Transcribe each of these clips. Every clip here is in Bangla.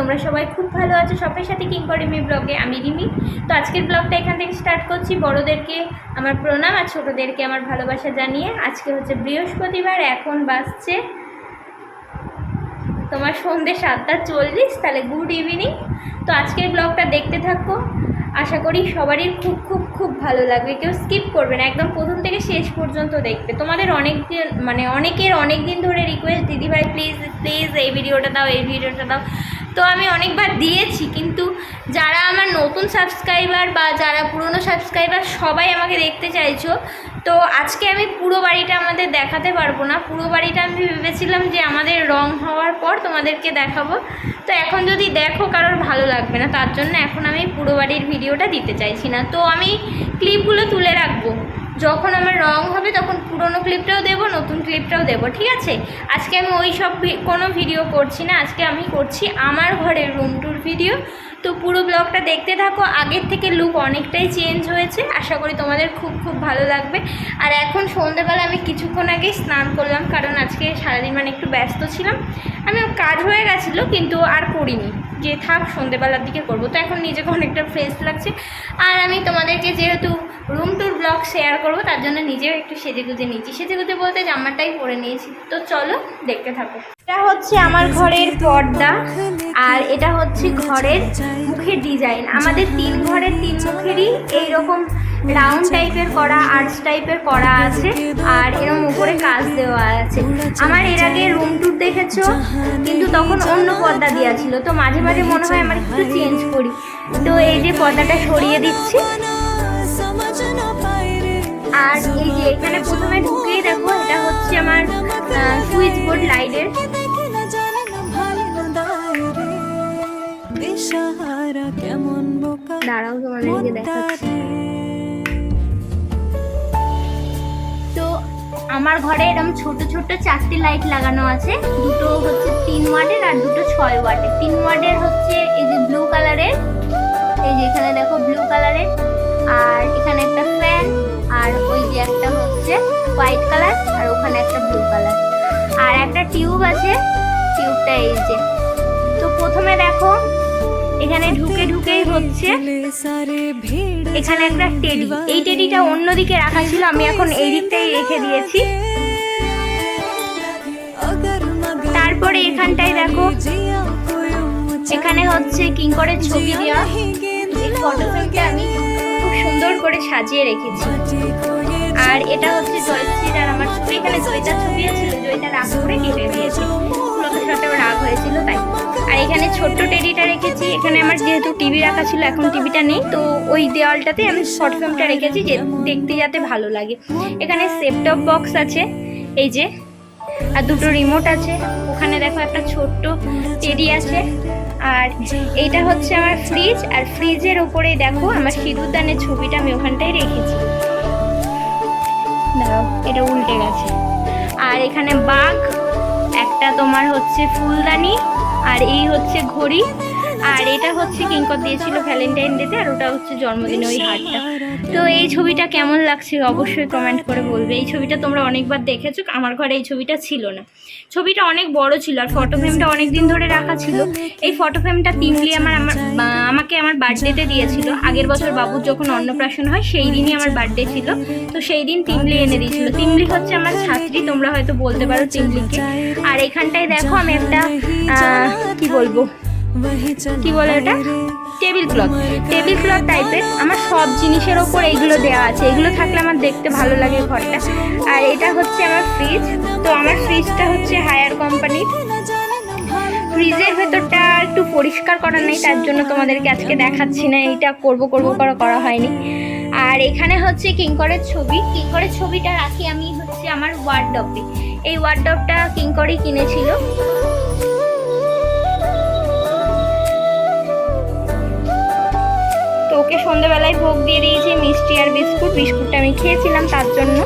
তোমরা সবাই খুব ভালো আছো। সবার সাথে কিঙ্কর রিমি ব্লগে আমি রিমি। তো আজকের ব্লগটা এখান থেকে স্টার্ট করছি। বড়োদেরকে আমার প্রণাম আর ছোটোদেরকে আমার ভালোবাসা জানিয়ে। আজকে হচ্ছে বৃহস্পতিবার, এখন বাজছে তোমার সন্ধ্যে 7:40। তাহলে গুড ইভিনিং। তো আজকের ব্লগটা দেখতে থাকো, আশা করি সবারই খুব খুব খুব ভালো লাগবে। কেউ স্কিপ করবে না, একদম প্রথম থেকে শেষ পর্যন্ত দেখবে। তোমাদের অনেকের অনেক দিন ধরে রিকোয়েস্ট, দিদিভাই প্লিজ প্লিজ এই ভিডিওটা দাও, এই ভিডিওটা দাও। তো আমি অনেকবার দিয়েছি, কিন্তু যারা আমার নতুন সাবস্ক্রাইবার বা যারা পুরনো সাবস্ক্রাইবার সবাই আমাকে দেখতে চাইছো। তো আজকে আমি পুরো বাড়িটা আমাদের দেখাতে পারবো না। পুরো বাড়িটা আমি ভেবেছিলাম যে আমাদের রং হওয়ার পর তোমাদেরকে দেখাবো। তো এখন যদি দেখো কারোর ভালো লাগবে না, তার জন্য এখন আমি পুরো বাড়ির ভিডিওটা দিতে চাইছি না। তো আমি ক্লিপগুলো তুলে রাখবো, যখন আমার রং হবে তখন পুরনো ক্লিপটাও দেবো, নতুন ক্লিপটাও দেবো, ঠিক আছে? আজকে আমি ওই সব কোনো ভিডিও করছি না, আজকে আমি করছি আমার ঘরের রুম ট্যুর ভিডিও। তো পুরো ব্লগটা দেখতে থাকো। আগের থেকে লুক অনেকটাই চেঞ্জ হয়েছে, আশা করি তোমাদের খুব খুব ভালো লাগবে। আর এখন সন্ধ্যেবেলা আমি কিছুক্ষণ আগেই স্নান করলাম, কারণ আজকে সারাদিন একটু ব্যস্ত ছিলাম। আমি কাজ হয়ে গেছিলো কিন্তু আর করিনি, যে থাক সন্ধ্যেবেলার দিকে করবো। তো এখন নিজেকে অনেকটা ফ্রেশ লাগছে। আর আমি তোমাদেরকে যেহেতু রুম ট্যুর ব্লগ শেয়ার করবো, তার জন্য নিজেও একটু সেজেগুজে নিয়েছি। সেজেগুজে বলতে জামাটাই পরে নিয়েছি। তো চলো দেখতে থাকো। এটা হচ্ছে আমার ঘরের পর্দা, আর এটা হচ্ছে ঘরের মুখের ডিজাইন। আমাদের 3 ঘরের 3 মুখেরই এইরকম রাউন্ড টাইপের করা, আর্টস টাইপের করা আছে, আর এরকম উপরে কাজ দেওয়া আছে। আমার এর আগে রুম ট্যুর দেখেছো, কিন্তু তখন অন্য পর্দা দেওয়া ছিল। তো মাঝে মাঝে মনে হয় আমার একটু চেঞ্জ করি। তো এই যে পর্দাটা সরিয়ে দিচ্ছি। আর এই যে এখানে প্রথমে ঢুকেই দেখো, এটা হচ্ছে আমার সুইচ বোর্ড লাইটের। দাঁড়াও তোমাদেরকে দেখাচ্ছি। তো আমার ঘরে এরকম ছোট ছোট 4টে লাইট লাগানো আছে। দুটো হচ্ছে 3 ওয়াটের আর দুটো 6 ওয়াটের। 3 ওয়াটের হচ্ছে এই যে ব্লু কালারের, এই যে এখানে দেখো ব্লু কালারের। আর এখানে একটা ফ্যান, আর ওই যে একটা হচ্ছে হোয়াইট কালার, আর ওখানে একটা ব্লু কালার। আর একটা টিউব আছে, টিউবটা এই যে। তো প্রথমে দেখো এখানে ঢুকেই হচ্ছে এখানে একটা টেডি। এই টেডিটা অন্যদিকে রাখা ছিল, আমি এখন এই দিকটাই রেখে দিয়েছি। তারপরে এখানটায় দেখো, এখানে হচ্ছে কিঙ্করের ছবি দেওয়া। এই ফটোফ্রেমটা আমি খুব সুন্দর করে সাজিয়ে রেখেছি। আর এটা হচ্ছে জয়শ্রীর আর আমার ছবি। এখানে জয়িতার ছবি আছে, জয়িতা রাগ করে কেটে দিয়েছে, ফটোর সাথেও রাগ হয়েছিল তাই। আর এখানে ছোট্ট টেডিটা রেখেছি। এখানে আমার যেহেতু টিভি রাখা ছিল, এখন টিভিটা নেই, তো ওই দেওয়ালটাতে আমি শর্ট ফিল্মটা রেখেছি, যে দেখতে যাতে ভালো লাগে। এখানে সেটটপ বক্স আছে এই যে, আর দুটো রিমোট আছে। ওখানে দেখো একটা ছোট্ট টেডি আছে। আর এইটা হচ্ছে আমার ফ্রিজ, আর ফ্রিজের ওপরেই দেখো আমার সিঁদুরদানের ছবিটা আমি ওখানটায় রেখেছি। দাঁড়াও, এটা উল্টে গেছে। আর এখানে বাঘ, একটা তোমার হচ্ছে ফুলদানি, আর এই হচ্ছে ঘড়ি। আর এটা হচ্ছে কিঙ্কর দিয়েছিল ভ্যালেন্টাইন ডেতে, আর ওটা হচ্ছে জন্মদিনে ওই হারটা। তো এই ছবিটা কেমন লাগছে অবশ্যই কমেন্ট করে বলবে। এই ছবিটা তোমরা অনেকবার দেখেছো, আমার ঘরে এই ছবিটা ছিল না। ছবিটা অনেক বড় ছিল, আর ফটো ফ্রেমটা অনেক দিন ধরে রাখা ছিল। এই ফটো ফ্রেমটা তিমলি আমাকে আমার বার্থডেতে দিয়েছিল। আগের বছর বাবুর যখন অন্নপ্রাশন হয় সেই দিনই আমার বার্থডে ছিল, তো সেই দিন তিমলি এনে দিয়েছিল। তিমলি হচ্ছে আমার ছাত্রী, তোমরা হয়তো বলতে পারো তিমলিকে। আর এখানটায় দেখো আমি একটা কি বলে ওটা, টেবিল ক্লথ টাইপের। আমার সব জিনিসের ওপর এইগুলো দেওয়া আছে, এগুলো থাকলে আমার দেখতে ভালো লাগে ঘরটা। আর এটা হচ্ছে আমার ফ্রিজ। তো আমার ফ্রিজটা হচ্ছে হায়ার কোম্পানির। ফ্রিজের ভেতরটা একটু পরিষ্কার করা নেই, তার জন্য তোমাদেরকে আজকে দেখাচ্ছি না। এইটা করবো করা হয়নি। আর এখানে হচ্ছে কিঙ্করের ছবিটা রাখি আমি হচ্ছে আমার ওয়ার্ডরোবে। এই ওয়ার্ডরোবটা কিঙ্করই কিনেছিল। ওকে সন্ধ্যেবেলায় ভোগ দিয়ে দিয়েছি মিষ্টি আর বিস্কুটটা আমি খেয়েছিলাম তার জন্য।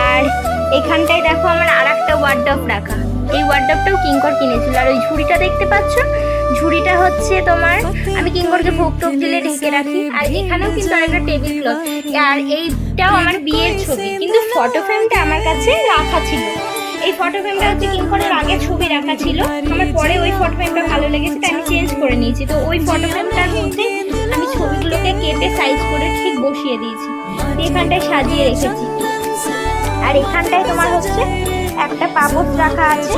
আর এখানটায় দেখো আমার আর একটা ওয়ার্ডরোব রাখা। এই ওয়ার্ডরোবটাও কিঙ্কর কিনেছিল। আর ওই ঝুড়িটা দেখতে পাচ্ছ, ঝুড়িটা হচ্ছে তোমার আমি কিঙ্করকে ভোগ টোক দিলে ঢেকে রাখি। আর এখানেও কিন্তু আরেকটা টেবিল ক্লথ। আর এইটাও আমার বিয়ের ছবি, কিন্তু ফটো ফ্রেমটা আমার কাছে রাখা ছিল। এই ফটো ফ্রেমটা হচ্ছে কিঙ্করের আগে ছবি রাখা ছিল, আমার পরে ওই ফটো ফ্রেমটা ভালো লেগেছে তাই আমি চেঞ্জ করে নিয়েছি। তো ওই ফটো ফ্রেমটার মধ্যে আমি ছবিগুলোকে কেটে সাইজ করে ঠিক বসিয়ে দিয়েছি, এখানটায় সাজিয়ে রেখেছি। আর এখানটায় তোমার হচ্ছে একটা পাপোশ রাখা আছে।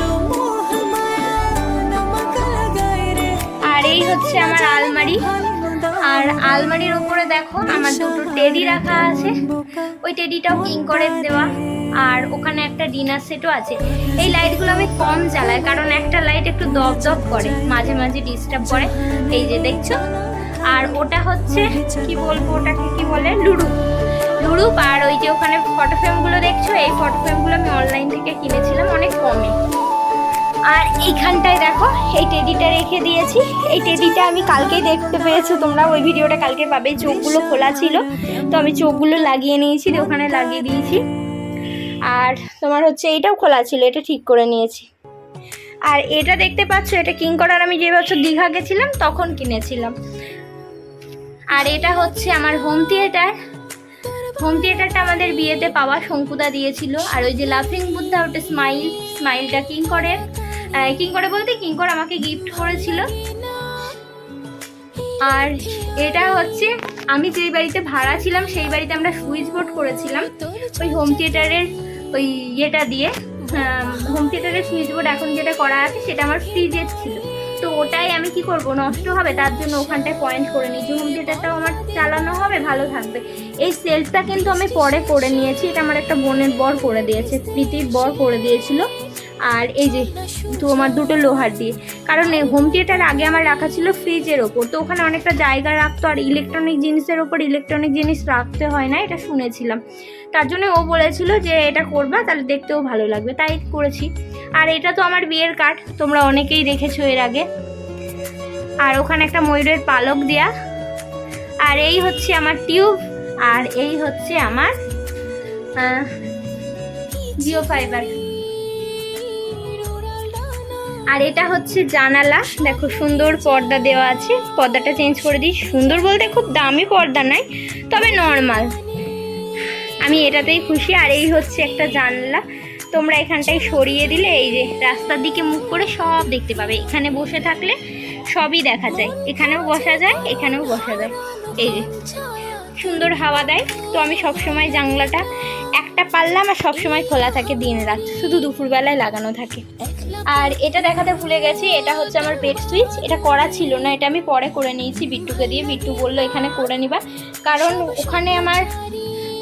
আর এই হচ্ছে আমার আলমারি, আর আলমারির উপরে দেখো আমার দুটো টেডি রাখা আছে, ওই টেডিটাও কিঙ্করের দেওয়া। আর ওখানে একটা ডিনার সেটও আছে। এই লাইটগুলো আমি কম জ্বালাই কারণ একটা লাইট একটু দপ দপ করে, মাঝে মাঝে ডিস্টার্ব করে, এই যে দেখছো। আর ওটা হচ্ছে কি বলবো, ওটাকে কি বলে, লুরুপ। আর ওই যে ওখানে ফটো ফ্রেমগুলো দেখছো, এই ফটো ফ্রেমগুলো আমি অনলাইন থেকে কিনেছিলাম অনেক কমে। আর এইখানটায় দেখো এই টেডিটা রেখে দিয়েছি। এই টেডিটা আমি কালকেই দেখতে পেয়েছো তোমরা, ওই ভিডিওটা কালকে পাবে। চোখগুলো খোলা ছিল তো আমি চোখগুলো লাগিয়ে নিয়েছি, ওখানে লাগিয়ে দিয়েছি। আর তোমার হচ্ছে এইটাও খোলা ছিল, এটা ঠিক করে নিয়েছি। আর এটা দেখতে পাচ্ছ, এটা কিঙ্কর আর আমি যে বছর দীঘা গেছিলাম তখন কিনেছিলাম। আর এটা হচ্ছে আমার হোম থিয়েটার। হোম থিয়েটারটা আমাদের বিয়েতে পাওয়া, শঙ্কুদা দিয়েছিল। আর ওই যে লাফিং বুদ্ধা, ওটা স্মাইলটা কিঙ্করে বলতে কিঙ্কর আমাকে গিফট করেছিল। আর এটা হচ্ছে আমি যেই বাড়িতে ভাড়া ছিলাম সেই বাড়িতে আমরা সুইচ বোর্ড করেছিলাম ওই হোম থিয়েটারের ওই ইয়েটা দিয়ে। হোম থিয়েটারের সুইচ বোর্ড এখন যেটা করা আছে সেটা আমার ফ্রিজের ছিল, তো ওটাই আমি কি করব, নষ্ট হবে, তার জন্য ওখানটায় পয়েন্ট করে নিয়েছি। হোম থিয়েটারটাও আমার চালানো হবে, ভালো থাকবে। এই সেলফটা কিন্তু আমি পরে করে নিয়েছি, এটা আমার একটা বোনের বর করে দিয়েছে, প্রীতির বর করে দিয়েছিল। আর এই যে তোমার দুটো লোহার দিয়ে, কারণ এই হোম থিয়েটার আগে আমার রাখা ছিল ফ্রিজের ওপর, তো ওখানে অনেকটা জায়গা রাখতো, আর ইলেকট্রনিক জিনিসের ওপর ইলেকট্রনিক জিনিস রাখতে হয় না, এটা শুনেছিলাম। তার জন্য ও বলেছিল যে এটা করবা, তাহলে দেখতেও ভালো লাগবে, তাই করেছি। আর এটা তো আমার বিয়ের কার্ড, তোমরা অনেকেই দেখেছো এর আগে। আর ওখানে একটা ময়ূরের পালক দেয়া। আর এই হচ্ছে আমার টিউব। আর এই হচ্ছে আমার জিও ফাইবার। আর এটা হচ্ছে জানালা, দেখো সুন্দর পর্দা দেওয়া আছে, পর্দাটা চেঞ্জ করে দিই। সুন্দর বলতে খুব দামি পর্দা নয়, তবে নর্মাল, আমি এটাতেই খুশি। আর এই হচ্ছে একটা জানলা, তোমরা এখানটায় সরিয়ে দিলে এই যে রাস্তার দিকে মুখ করে সব দেখতে পাবে। এখানে বসে থাকলে সবই দেখা যায়, এখানেও বসা যায়, এখানেও বসা যায়, এই যে সুন্দর হাওয়া দেয়। তো আমি সবসময় জানলাটা একটা পাল্লা আমার সবসময় খোলা থাকে দিন রাত, শুধু দুপুরবেলায় লাগানো থাকে। আর এটা দেখাতে ভুলে গেছি, এটা হচ্ছে আমার বেড সুইচ, এটা করা ছিল না, এটা আমি পরে করে নিয়েছি বিট্টুকে দিয়ে। বিট্টু বললো এখানে করে নিবা, কারণ ওখানে আমার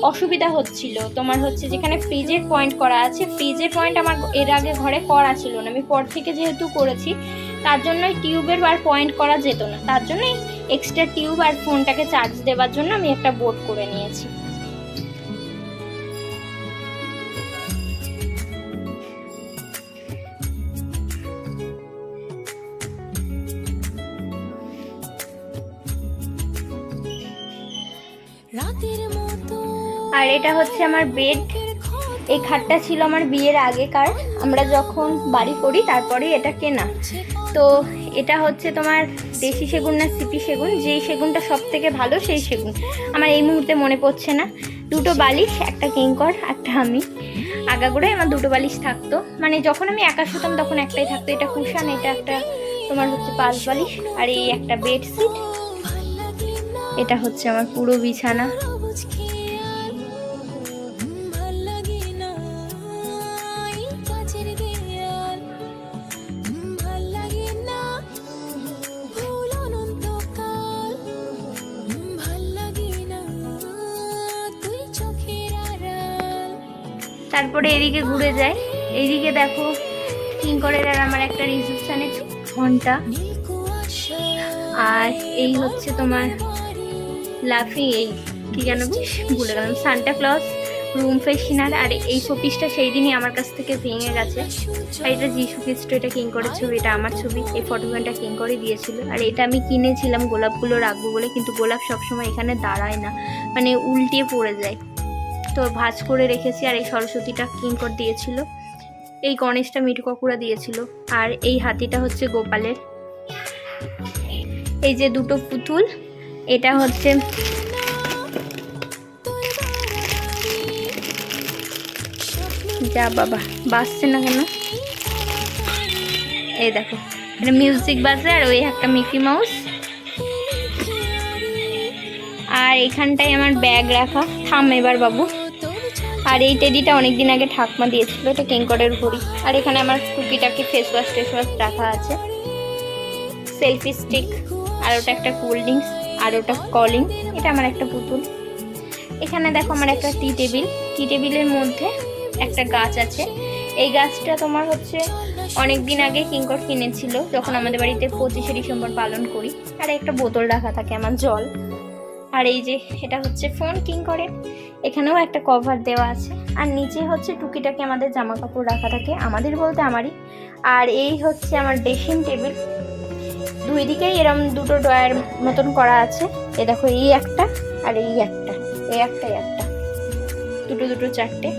অসুবিধা হচ্ছিল। তোমার হচ্ছে যেখানে ফ্রিজের পয়েন্ট করা আছে, ফ্রিজের পয়েন্ট আমার এর আগে ঘরে করা ছিল না, আমি পর থেকে যেহেতু করেছি তার জন্যই টিউবের আর পয়েন্ট করা যেত না, তার জন্যই এক্সট্রা টিউব আর ফোনটাকে চার্জ দেওয়ার জন্য আমি একটা বোর্ড করে নিয়েছি। আর এটা হচ্ছে আমার বেড। এই খাটটা ছিল আমার বিয়ের আগেকার, আমরা যখন বাড়ি করি তারপরে এটা কেনা। তো এটা হচ্ছে তোমার দেশি সেগুন না সিপি সেগুন, যেই সেগুনটা সব থেকে ভালো সেই সেগুন, আমার এই মুহূর্তে মনে পড়ছে না। দুটো বালিশ, একটা কিঙ্কর একটা আমি। আগাগোড়ায় আমার দুটো বালিশ থাকতো, মানে যখন আমি একা শুতাম তখন একটাই থাকতো। এটা কুশান, এটা একটা তোমার হচ্ছে 5 বালিশ। আর এই একটা বেডশিট, এটা হচ্ছে আমার পুরো বিছানা। তারপরে এদিকে ঘুরে যায়, এইদিকে দেখো কিঙ্করের আর আমার একটা রিসেপশনের ঘন্টা। আর এই হচ্ছে তোমার লাফিং, এই কি যেন ভুলে গেলাম, সান্টা ক্লজ রুম ফ্রেশনার। আর এই শোপিসটা সেই দিনই আমার কাছ থেকে ভেঙে গেছে। আর এটা যিশু খ্রিস্ট, এটা কিঙ্করের ছবি, এটা আমার ছবি। এই ফটোগ্রাফটা কিঙ্করে দিয়েছিল। আর এটা আমি কিনেছিলাম গোলাপগুলো রাখবো বলে, কিন্তু গোলাপ সবসময় এখানে দাঁড়ায় না, মানে উল্টে পড়ে যায়, তো ভাঁজ করে রেখেছি। আর এই সরস্বতীটা কিঙ্কর দিয়েছিল, এই গণেশটা মিঠু কাকুরা দিয়েছিল। আর এই হাতিটা হচ্ছে গোপালের। এই যে দুটো পুতুল, এটা হচ্ছে যা বাবা, বাজছে না কেন? এই দেখো, এটা মিউজিক বাজে, আর ওই একটা মিকি মাউস। আর এখানটায় আমার ব্যাগ রাখা। থাম এবার বাবু। আর এই টেডিটা অনেকদিন আগে ঠাকমা দিয়েছিল, এটা কিঙ্করের ঘড়ি। আর এখানে আমার টুকিটাকি ফেস ওয়াশ রাখা আছে, সেলফি স্টিক, আর ওটা একটা কোল্ড ড্রিঙ্কস, আর ওটা কলিং। এটা আমার একটা পুতুল। এখানে দেখো আমার একটা টি টেবিলের মধ্যে একটা গাছ আছে। এই গাছটা তোমার হচ্ছে অনেক দিন আগে কিঙ্কর কিনেছিল, যখন আমাদের বাড়িতে 25শে ডিসেম্বর পালন করি। আর একটা বোতল রাখা থাকে আমার জল। আর এই যে এটা হচ্ছে ফোন কিঙ্করের, এখানেও একটা কভার দেওয়া আছে। আর নিচে হচ্ছে টুকিটাকি আমাদের জামা কাপড় রাখা থাকে, আমাদের বলতে আমারই। আর এই হচ্ছে আমার ড্রেসিং টেবিল, দুই দিকেই এরম দুটো ড্রয়ার মতন করা আছে। এ দেখো, এই একটা আর এই একটা, এই একটা দুটো চারটে।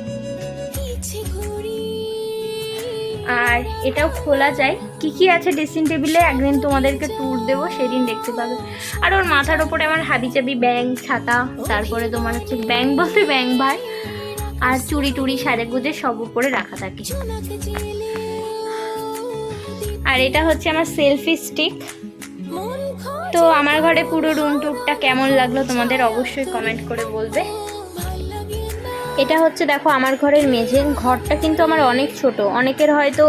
আর এটাও খোলা যায়। কি আছে ড্রেসিং টেবিলে একদিন তোমাদেরকে ট্যুর দেবো, সেদিন দেখতে পাবে। আর ওর মাথার ওপরে আমার হাবিজাবি ব্যাং, ছাতা, তারপরে তোমার হচ্ছে ব্যাং বলতে ব্যাং ভার, আর চুড়ি টুড়ি সাজে গুজে সব উপরে রাখা থাকে। আর এটা হচ্ছে আমার সেলফি স্টিক। তো আমার ঘরে পুরো রুম টুরটা কেমন লাগলো তোমাদের অবশ্যই কমেন্ট করে বলবে। এটা হচ্ছে দেখো আমার ঘরের মেঝে। ঘরটা কিন্তু আমার অনেক ছোট, অনেকের হয়তো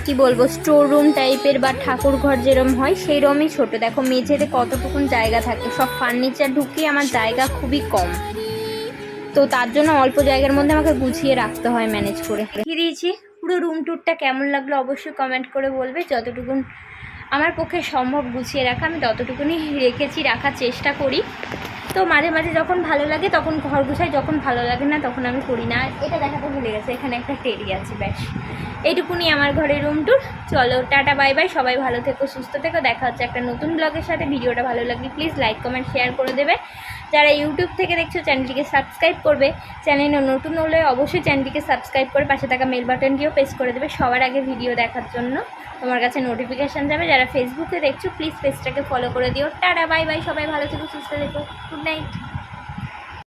কি বলবো স্টোর রুম টাইপের বা ঠাকুর ঘর যেরম হয় সেই রকমই ছোট। দেখো মেঝেতে কতটুকুন জায়গা থাকে, সব ফার্নিচার ঢুকিয়ে আমার জায়গা খুবই কম, তো তার জন্য অল্প জায়গার মধ্যে আমাকে গুছিয়ে রাখতে হয় ম্যানেজ করে। দিয়েছি পুরো রুম টুরটা কেমন লাগলো অবশ্যই কমেন্ট করে বলবে। যতটুকুন আমার পক্ষে সম্ভব গুছিয়ে রাখা, আমি ততটুকুনি রেখেছি, রাখার চেষ্টা করি। তো মাঝে মাঝে যখন ভালো লাগে তখন ঘর গুছাই, যখন ভালো লাগে না তখন আমি করি না। আর এটা দেখাতে ভুলে গেছে, এখানে একটা টেডি আছে, ব্যাস এইটুকুনি আমার ঘরের রুম টুর। চলো টাটা বাই বাই, সবাই ভালো থেকো, সুস্থ থেকো, দেখা হচ্ছে একটা নতুন ব্লগের সাথে। ভিডিওটা ভালো লাগলে প্লিজ লাইক কমেন্ট শেয়ার করে দেবে। যারা ইউটিউব থেকে দেখছো চ্যানেলটিকে সাবস্ক্রাইব করবে, চ্যানেলে নতুন হলে অবশ্যই চ্যানেলটিকে সাবস্ক্রাইব করে পাশে থাকা বেল বাটনটিও প্রেস করে দেবে সবার আগে ভিডিও দেখার জন্য, তোমার কাছে নোটিফিকেশান যাবে। যারা ফেসবুকে দেখছো প্লিজ পেজটাকে ফলো করে দিও। টাটা বাই বাই, সবাই ভালো থেকো, সুস্থ থেকো, গুড নাইট।